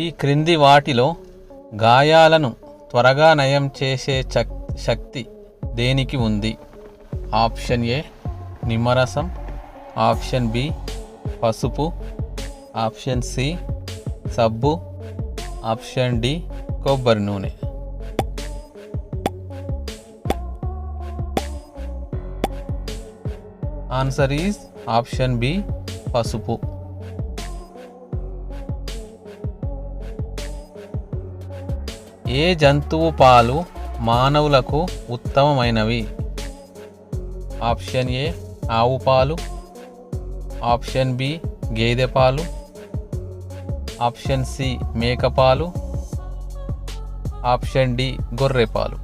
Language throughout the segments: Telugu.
ఈ క్రింది వాటిలో గాయాలను త్వరగా నయం చేసే శక్తి దేనికి ఉంది? ఆప్షన్ ఏ నిమ్మరసం, ఆప్షన్ బి పసుపు, ఆప్షన్ సి సబ్బు, ఆప్షన్ డి కొబ్బరి నూనె. ఆన్సర్ ఈజ్ ఆప్షన్ బి పసుపు. ఏ జంతువు పాలు మానవులకు ఉత్తమమైనవి? ఆప్షన్ ఏ ఆవు పాలు, ఆప్షన్ బి గేదె పాలు, ఆప్షన్ సి మేక పాలు, ఆప్షన్ డి గొర్రె పాలు.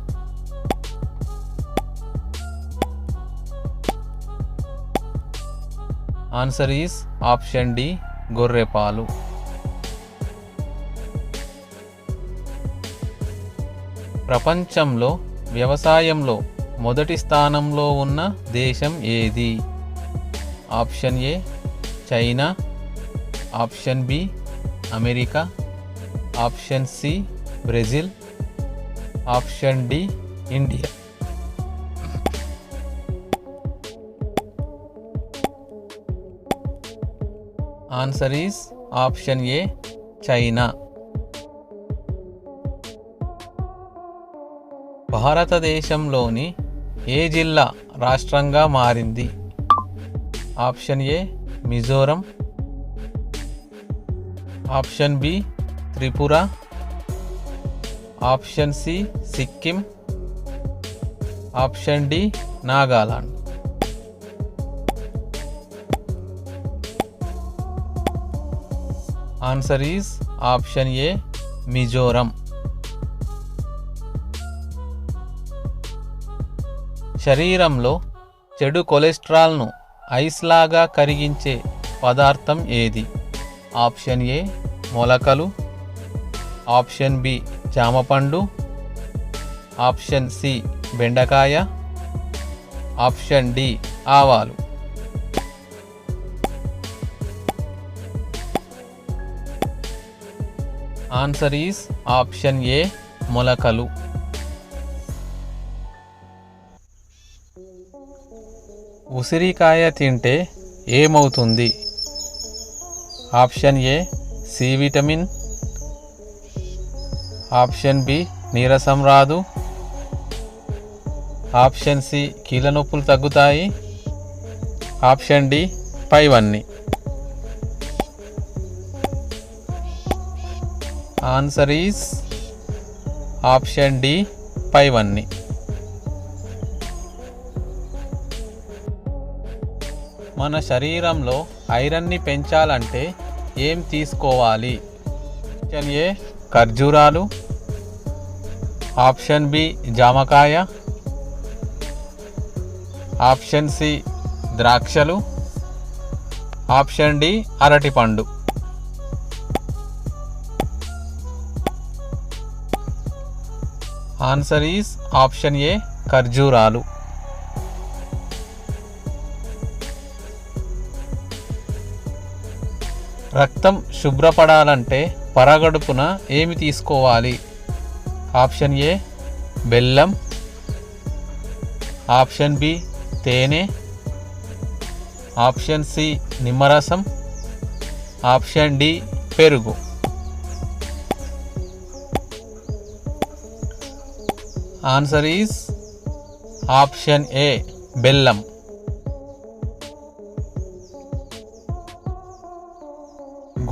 ఆన్సర్ ఈస్ ఆప్షన్ డి గొర్రె పాలు. ప్రపంచంలో వ్యవసాయంలో మొదటి స్థానంలో ఉన్న దేశం ఏది? Option A China, option B America, option C Brazil, option D India. Answer is option A China. భారతదేశంలోని ఏ జిల్లా రాష్ట్రంగా మారింది? Option A Mizoram, option B Tripura, option C Sikkim, option D Nagaland. Answer is option A Mizoram. శరీరంలో చెడు కొలెస్ట్రాల్ను ఐస్ లాగా కరిగించే పదార్థం ఏది? ఆప్షన్ ఏ మొలకలు, ఆప్షన్ బి జామపండు, ఆప్షన్ సి బెండకాయ, ఆప్షన్ డి ఆవాలు. ఆన్సర్ ఈస్ ఆప్షన్ ఏ మొలకలు. ఉసిరికాయ తింటే ఏమవుతుంది? Option A C vitamin, option B నీరసం రాదు, ఆప్షన్ సి కీళ్ళ నొప్పులు తగ్గుతాయి, ఆప్షన్ డి పైవన్నీ. ఆన్సర్ ఈస్ ఆప్షన్ డి పైవన్నీ. మన శరీరంలో ఐరన్ని పెంచాలంటే ఏం తీసుకోవాలి? ఆప్షన్ ఏ ఖర్జూరాలు, ఆప్షన్ బి జామకాయ, ఆప్షన్ సి ద్రాక్షలు, ఆప్షన్ డి అరటిపండు. ఆన్సర్ ఈస్ ఆప్షన్ ఏ ఖర్జూరాలు. రక్తం శుభ్రపడాలంటే పరగడుపున ఏమి తీసుకోవాలి? ఆప్షన్ ఏ బెల్లం, ఆప్షన్ బి తేనె, ఆప్షన్ సి నిమ్మరసం, ఆప్షన్ డి పెరుగు. ఆన్సర్ ఈస్ ఆప్షన్ ఏ బెల్లం.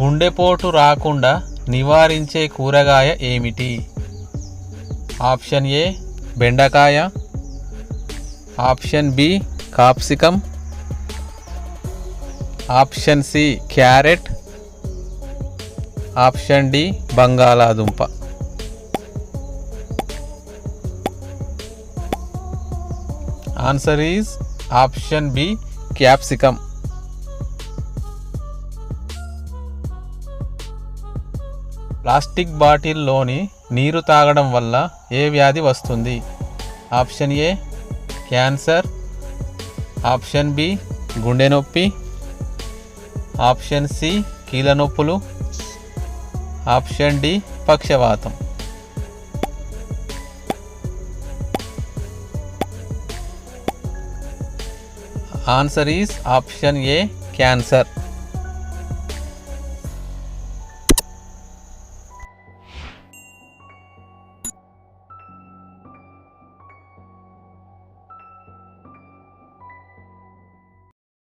గుండెపోటు రాకుండా నివారించే కూరగాయ ఏమిటి? ఆప్షన్ ఏ బెండకాయ, option B capsicum, option C carrot, option D బంగాళాదుంప. Answer is option B capsicum. Plastic బాటిల్లోని నీరు తాగడం వల్ల ఏ వ్యాధి వస్తుంది? Option A cancer, option B గుండె నొప్పి, ఆప్షన్ సి కీళ్ళ నొప్పులు. ఆప్షన్ డి పక్షవాతం. Answer is option A cancer.